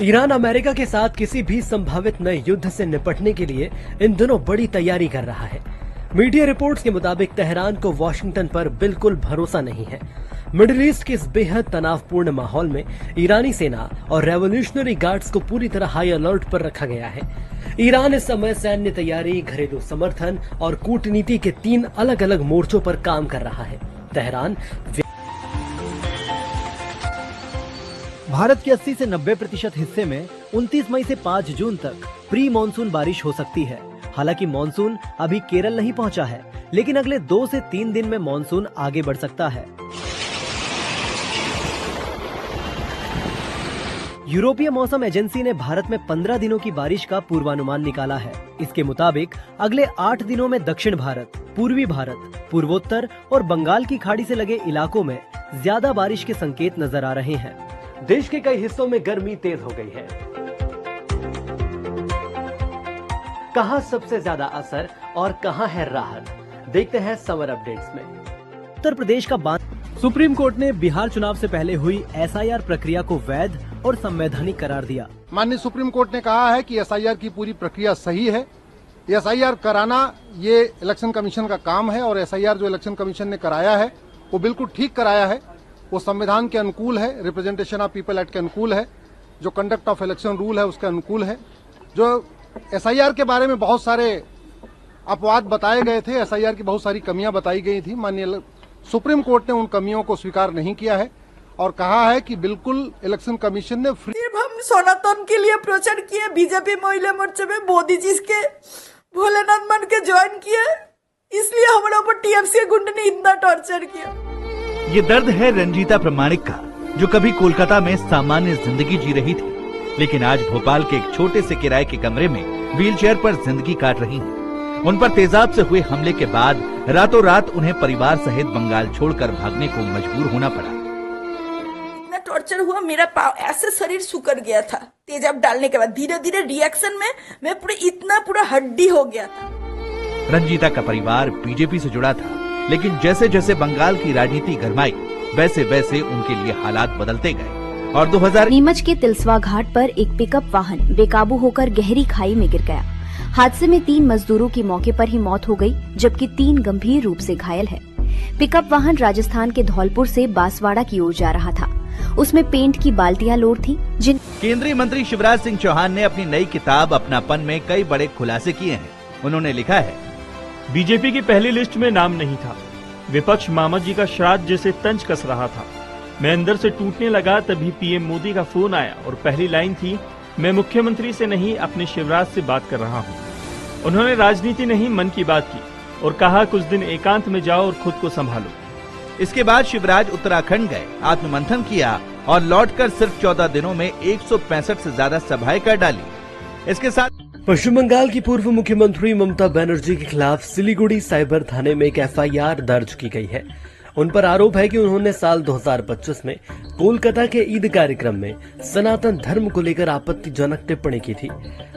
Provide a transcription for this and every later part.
Iran America के साथ किसी भी संभावित नए युद्ध से निपटने के लिए इन दिनों बड़ी तैयारी कर रहा है। मीडिया रिपोर्ट्स के मुताबिक तेहरान को वॉशिंगटन पर बिल्कुल भरोसा नहीं है। मिडिल ईस्ट के इस बेहद तनावपूर्ण माहौल में ईरानी सेना और रेवोल्यूशनरी गार्ड्स को पूरी तरह हाई अलर्ट पर रखा गया है। ईरान इस समय सैन्य तैयारी, घरेलू समर्थन और कूटनीति के 3 अलग अलग मोर्चों पर काम कर रहा है। तेहरान भारत के 80 से 90% हिस्से में 29 मई से 5 जून तक प्री मानसून बारिश हो सकती है। हालांकि मानसून अभी केरल नहीं पहुंचा है, लेकिन अगले 2 से 3 दिन में मानसून आगे बढ़ सकता है। यूरोपीय मौसम एजेंसी ने भारत में 15 दिनों की बारिश का पूर्वानुमान निकाला है। इसके मुताबिक अगले 8 दिनों में दक्षिण भारत, पूर्वी भारत, पूर्वोत्तर और बंगाल की खाड़ी से लगे इलाकों में ज्यादा बारिश के संकेत नजर आ रहे हैं। देश के कई हिस्सों में गर्मी तेज हो गई है। कहां सबसे ज्यादा असर और कहां है राहत, देखते हैं समर अपडेट्स में। उत्तर प्रदेश का सुप्रीम कोर्ट ने बिहार चुनाव से पहले हुई एसआईआर प्रक्रिया को वैध और संवैधानिक करार दिया। माननीय सुप्रीम कोर्ट ने कहा है कि एसआईआर की पूरी प्रक्रिया सही है। एसआईआर कराना ये इलेक्शन कमीशन का काम है और एसआईआर जो इलेक्शन कमीशन ने कराया है वो बिल्कुल ठीक कराया है। वो संविधान के अनुकूल है, रिप्रेजेंटेशन ऑफ पीपल एक्ट के अनुकूल है, जो कंडक्ट ऑफ इलेक्शन रूल है उसके अनुकूल है। जो एसआईआर के बारे में बहुत सारे अपवाद बताए गए थे, एसआईआर की बहुत सारी कमियां बताई गई थी, माननीय सुप्रीम कोर्ट ने उन कमियों को स्वीकार नहीं किया है और कहा है कि बिल्कुल इलेक्शन कमीशन ने सिर्फ हम सनातन के लिए प्रचार किए। बीजेपी महिला मोर्चे में मोदी जी के भोलेनाथ मान के ज्वाइन किए, इसलिए हमारे ऊपर टीएमसी गुंडे ने इतना टॉर्चर किया। ये दर्द है रंजीता प्रमाणिक का, जो कभी कोलकाता में सामान्य जिंदगी जी रही थी, लेकिन आज भोपाल के एक छोटे से किराए के कमरे में व्हीलचेयर पर जिंदगी काट रही हैं। उन पर तेजाब से हुए हमले के बाद रातों रात उन्हें परिवार सहित बंगाल छोड़कर भागने को मजबूर होना पड़ा। इतना टॉर्चर हुआ, मेरा पाँव ऐसे शरीर सुकर गया था तेजाब डालने के बाद। धीरे धीरे रिएक्शन में मैं पूरा हड्डी हो गया था। रंजीता का परिवार बीजेपी से जुड़ा था, लेकिन जैसे जैसे बंगाल की राजनीति गरमाई, वैसे वैसे उनके लिए हालात बदलते गए और 2000 नीमच के तिलस्वा घाट पर एक पिकअप वाहन बेकाबू होकर गहरी खाई में गिर गया। हादसे में 3 मजदूरों की मौके पर ही मौत हो गई, जबकि 3 गंभीर रूप से घायल है। पिकअप वाहन राजस्थान के धौलपुर से बांसवाड़ा की ओर जा रहा था। उसमें पेंट की बाल्टियां लोड थी। केंद्रीय मंत्री शिवराज सिंह चौहान ने अपनी नई किताब अपनापन में कई बड़े खुलासे किए हैं। उन्होंने लिखा है, बीजेपी की पहली लिस्ट में नाम नहीं था। विपक्ष मामा जी का श्राद्ध जैसे तंज कस रहा था। मैं अंदर से टूटने लगा, तभी पीएम मोदी का फोन आया और पहली लाइन थी, मैं मुख्यमंत्री से नहीं अपने शिवराज से बात कर रहा हूँ। उन्होंने राजनीति नहीं मन की बात की और कहा कुछ दिन एकांत में जाओ और खुद को संभालो। इसके बाद शिवराज उत्तराखंड गए, आत्ममंथन किया और लौटकर सिर्फ 14 दिनों में 165 से ज्यादा सभाएं कर डाली। इसके साथ पश्चिम बंगाल की पूर्व मुख्यमंत्री ममता बनर्जी के खिलाफ सिलीगुड़ी साइबर थाने में एक एफआईआर दर्ज की गई है। उन पर आरोप है कि उन्होंने साल 2025 में कोलकाता के ईद कार्यक्रम में सनातन धर्म को लेकर आपत्तिजनक टिप्पणी की थी।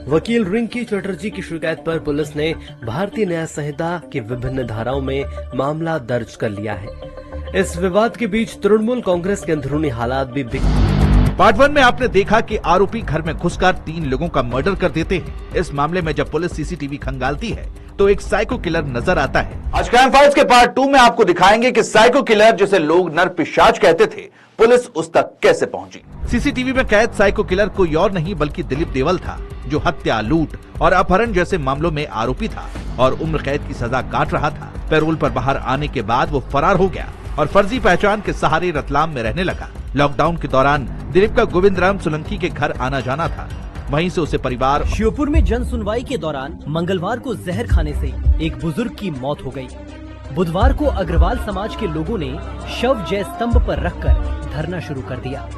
वकील रिंकी चटर्जी की शिकायत पर पुलिस ने भारतीय न्याय संहिता की विभिन्न धाराओं में मामला दर्ज कर लिया है। इस विवाद के बीच तृणमूल कांग्रेस के अंदरूनी हालात भी पार्ट 1 में आपने देखा कि आरोपी घर में घुसकर 3 लोगों का मर्डर कर देते हैं। इस मामले में जब पुलिस सीसीटीवी खंगालती है तो एक साइको किलर नजर आता है। आज क्राइम फाइल्स के पार्ट 2 में आपको दिखाएंगे कि साइको किलर, जिसे लोग नरपिशाच कहते थे, पुलिस उस तक कैसे पहुंची। सीसीटीवी में कैद साइको किलर कोई और नहीं बल्कि दिलीप देवल था, जो हत्या, लूट और अपहरण जैसे मामलों में आरोपी था और उम्र कैद की सजा काट रहा था। पैरोल पर बाहर आने के बाद वो फरार हो गया और फर्जी पहचान के सहारे रतलाम में रहने लगा। लॉकडाउन के दौरान दिलीप का गोविंद राम सोलंकी के घर आना जाना था। वहीं से उसे परिवार श्योपुर में जन सुनवाई के दौरान मंगलवार को जहर खाने से एक बुजुर्ग की मौत हो गई। बुधवार को अग्रवाल समाज के लोगों ने शव जय स्तंभ पर रखकर धरना शुरू कर दिया।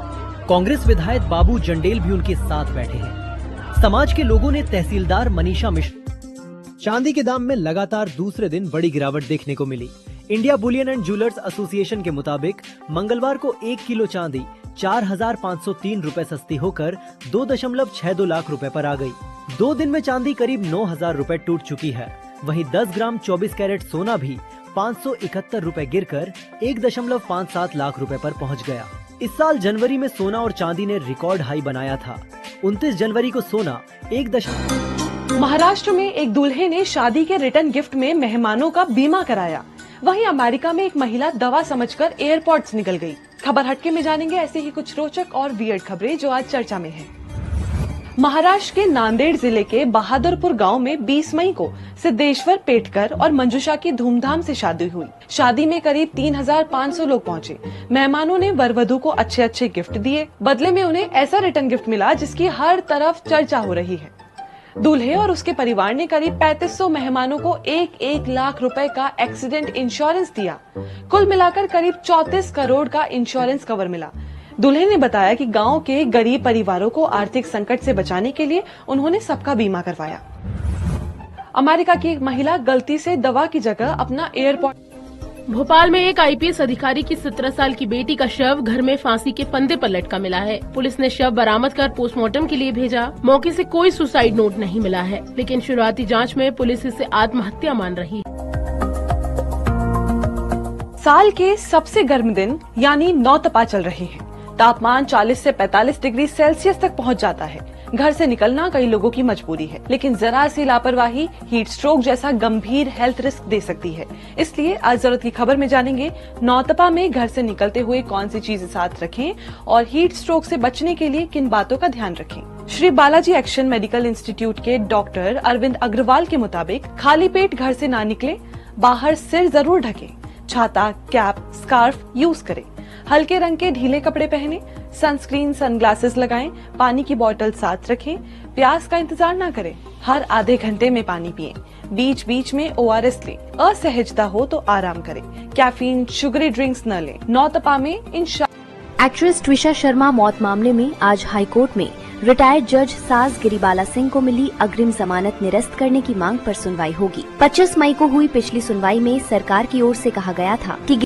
कांग्रेस विधायक बाबू जंडेल भी उनके साथ बैठे हैं। समाज के लोगों ने तहसीलदार मनीषा मिश्र। चांदी के दाम में लगातार दूसरे दिन बड़ी गिरावट देखने को मिली। India bullion and jewellers association के मुताबिक मंगलवार को 1 किलो चांदी 4,503 रुपए सस्ती होकर 2.62 लाख रुपए पर आ गई। 2 दिन में चांदी करीब 9,000 रुपए टूट चुकी है। वहीं 10 ग्राम 24 कैरेट सोना भी 571 रुपए गिरकर 1.57 लाख रुपए पर पहुंच गया। इस साल जनवरी में सोना और चांदी ने रिकॉर्ड हाई बनाया था। 29 जनवरी को सोना 1। महाराष्ट्र में एक दूल्हे ने शादी के रिटर्न गिफ्ट में मेहमानों का बीमा कराया। वहीं अमेरिका में एक महिला दवा समझकर एयरपोर्ट निकल गई। खबर हटके में जानेंगे ऐसे ही कुछ रोचक और वियर्ड खबरें जो आज चर्चा में हैं। महाराष्ट्र के नांदेड़ जिले के बहादुरपुर गांव में 20 मई को सिद्धेश्वर पेटकर और मंजुषा की धूमधाम से शादी हुई। शादी में करीब 3500 लोग पहुंचे। मेहमानों ने वर वधू को अच्छे अच्छे गिफ्ट दिए। बदले में उन्हें ऐसा रिटर्न गिफ्ट मिला जिसकी हर तरफ चर्चा हो रही है। दूल्हे और उसके परिवार ने करीब 3500 मेहमानों को 1 लाख रुपए का एक्सीडेंट इंश्योरेंस दिया। कुल मिलाकर करीब 34 करोड़ का इंश्योरेंस कवर मिला। दूल्हे ने बताया कि गांव के गरीब परिवारों को आर्थिक संकट से बचाने के लिए उन्होंने सबका बीमा करवाया। अमेरिका की एक महिला गलती से दवा की जगह अपना एयरपोर्ट। भोपाल में एक आईपीएस अधिकारी की 17 साल की बेटी का शव घर में फांसी के फंदे पर लटका मिला है। पुलिस ने शव बरामद कर पोस्टमार्टम के लिए भेजा। मौके से कोई सुसाइड नोट नहीं मिला है, लेकिन शुरुआती जांच में पुलिस इसे आत्महत्या मान रही है। साल के सबसे गर्म दिन यानी नौतपा चल रहे हैं। तापमान 40 से 45 डिग्री सेल्सियस तक पहुंच जाता है। घर से निकलना कई लोगों की मजबूरी है, लेकिन जरा सी लापरवाही हीट स्ट्रोक जैसा गंभीर हेल्थ रिस्क दे सकती है। इसलिए आज जरूरत की खबर में जानेंगे नौतपा में घर से निकलते हुए कौन सी चीजें साथ रखें और हीट स्ट्रोक से बचने के लिए किन बातों का ध्यान रखें। Shri Balaji action medical institute के डॉक्टर अरविंद अग्रवाल के मुताबिक खाली पेट घर से ना निकले, बाहर सिर जरूर ढके, छाता, कैप, स्कार्फ यूज करें, हल्के रंग के ढीले कपड़े पहने, सनस्क्रीन, सनग्लासेस लगाएं, पानी की बोतल साथ रखें, प्यास का इंतजार न करें, हर आधे घंटे में पानी पिएं, बीच बीच में ORS लें, असहजता हो तो आराम करें, कैफीन, शुगरी ड्रिंक्स न लें। नौतपा में एक्ट्रेस ट्विशा शर्मा मौत मामले में आज हाईकोर्ट में रिटायर्ड जज साज गिरिबाला सिंह को मिली अग्रिम जमानत निरस्त करने की मांग पर सुनवाई होगी। 25 मई को हुई पिछली सुनवाई में सरकार की ओर से कहा गया था कि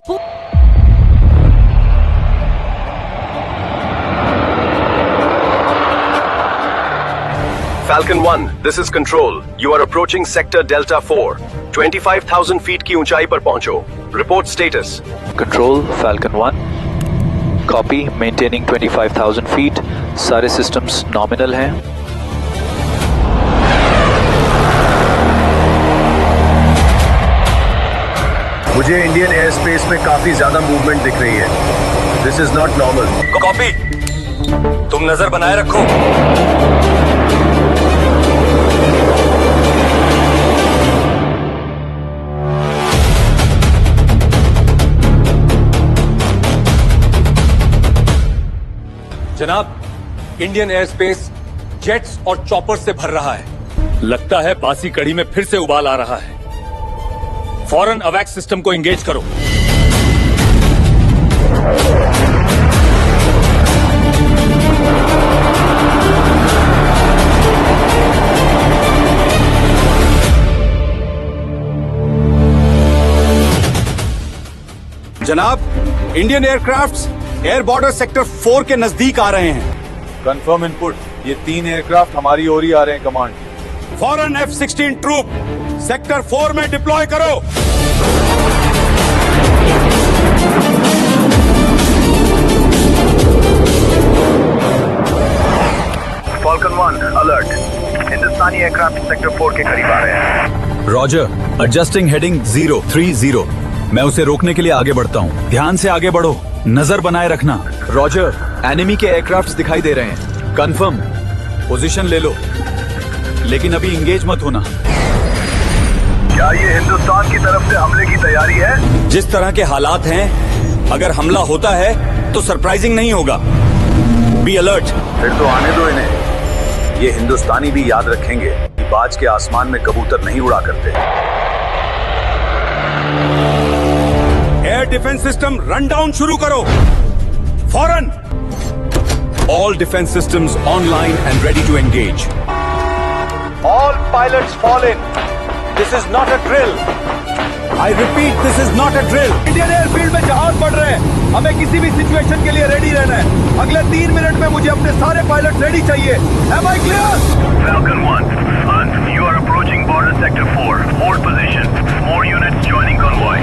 Falcon 1, this is control. You are approaching sector Delta 4. 25,000 feet की ऊंचाई पर पहुंचो. Report status. Control, Falcon 1. Copy, maintaining 25,000 feet. सारे systems nominal हैं. मुझे इंडियन एयर स्पेस में काफी ज्यादा मूवमेंट दिख रही है. This is not normal. Copy. तुम नजर बनाए रखो. जनाब, इंडियन एयर स्पेस जेट्स और चॉपर्स से भर रहा है। लगता है बासी कड़ी में फिर से उबाल आ रहा है। फौरन अवैक्स सिस्टम को एंगेज करो। जनाब, Indian aircrafts air border sector 4 के नजदीक आ रहे हैं। कंफर्म इनपुट, ये 3 एयरक्राफ्ट हमारी ओर ही आ रहे हैं कमांड। फौरन F-16 ट्रूप सेक्टर 4 में डिप्लॉय करो। Falcon 1, alert. हिंदुस्तानी एयरक्राफ्ट सेक्टर 4 के करीब आ रहे हैं। Roger, adjusting heading 030। मैं उसे रोकने के लिए आगे बढ़ता हूँ। ध्यान से आगे बढ़ो, नजर बनाए रखना। रॉजर, एनिमी के एयरक्राफ्ट्स दिखाई दे रहे हैं। कंफर्म, पोजीशन ले लो, लेकिन अभी इंगेज मत होना। क्या ये हिंदुस्तान की तरफ से हमले की तैयारी है? जिस तरह के हालात हैं, अगर हमला होता है तो सरप्राइजिंग नहीं होगा। Be alert. फिर तो आने दो इन्हें। ये हिंदुस्तानी भी याद रखेंगे कि बाज के आसमान में कबूतर नहीं उड़ा करते। Air defence system run down शुरू करो फौरन। All defence systems online and ready to engage. All pilots fall in. This is not a drill. I repeat, this is not a drill. Indian airfield में जहाज बढ़ रहे हैं। हमें किसी भी सिचुएशन के लिए रेडी रहना है। अगले 3 मिनट में मुझे अपने सारे पायलट रेडी चाहिए। Am I clear? Falcon 1, Hunt, you are approaching border sector 4. Hold position. More units joining convoy.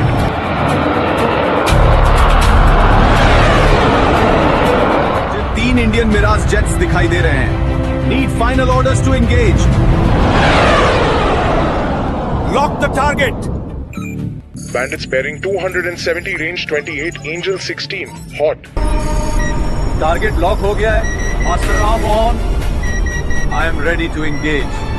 मुझे 3 इंडियन मिराज जेट्स दिखाई दे रहे हैं। Need final orders to engage. Lock the target. Bandits bearing 270, range 28, Angel 16. Hot. Target lock हो गया है. Master arm on. I am ready to engage.